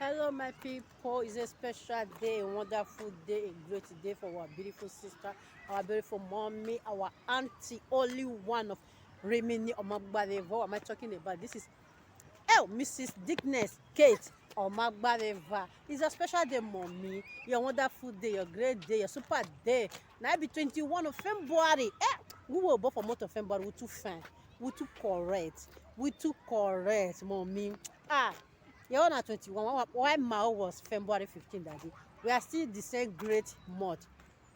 Hello, my people. It's a special day, a wonderful day, a great day for our beautiful sister, our beautiful mommy, our auntie, only one of Remini Omagbadevo. What am I talking about? This is Mrs. Dickness Kate Omagbadeva. It's a special day, mommy. Your wonderful day, your great day, your super day. Now it be 21 of February. We will both for month of February. We too fine. We too correct. We too correct, mommy. You're on 21. Why Mao was February 15 that day? We are still the same great month.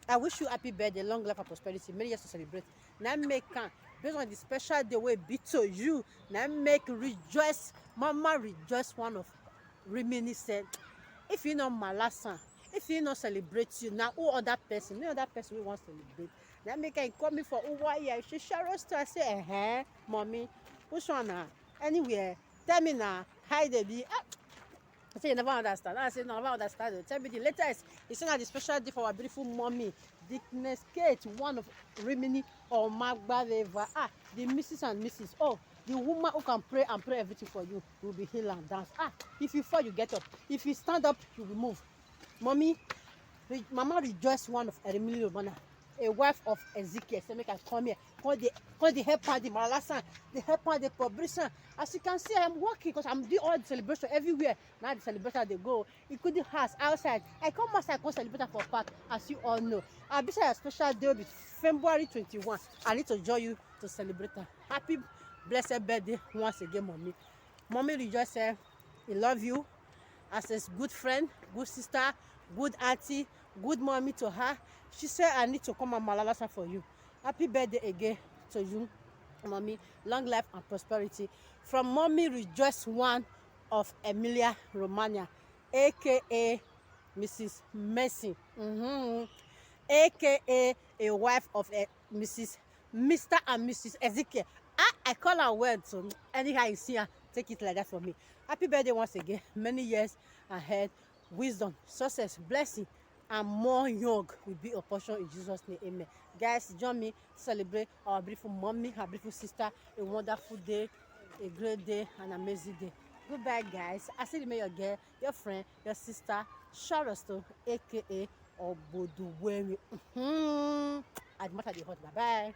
I wish you happy birthday, long life and prosperity, many years to celebrate. Now make based on the special day wey be to you. Now make rejoice, mama rejoice one of reminiscent. If you know Malasa, if you know celebrate you, now who other person? No other person we want to celebrate. Now make I call me for over here. She share us to I say, mommy, which one now? Anywhere. Tell me now, how they be. I say you never understand. I say no, I never understand. Tell me the latest. It's not the special day for our beautiful mommy, Dickness Kate, one of Rimini or Magbareva. The Mrs. and Mrs. Oh, the woman who can pray and pray everything for you will be healed and dance. If you fall, you get up. If you stand up, you will move. Mommy, Mama rejoice one of Emily Romana, a wife of Ezekiel. So make I come here. Call the helper, the Malasan, the helper, the publisher. As you can see, I am working because I'm doing all the celebration everywhere. Now the celebration they go, including house, outside. I come outside, come celebrate for park, as you all know. I'll be a special day with February 21. I need to join you to celebrate her. Happy blessed birthday once again, mommy. Mommy rejoice, I love you as a good friend, good sister, good auntie, good mommy to her. She said I need to come and malalasa for you. Happy birthday again to you, mommy. Long life and prosperity. From mommy rejoice one of Emilia Romagna, aka Mrs. Mercy, aka a wife of Mr. and Mrs. Ezekiel. I call her word, so anyhow you see her, take it like that for me. Happy birthday once again. Many years ahead. Wisdom, success, blessing, and more young will be a portion in Jesus' name. Amen. Guys, join me to celebrate our beautiful mommy, our beautiful sister. A wonderful day, a great day, an amazing day. Goodbye, guys. I still remain your girl, your friend, your sister, Sharasto, aka Oboduwemi. I'd much at the hot. Bye bye.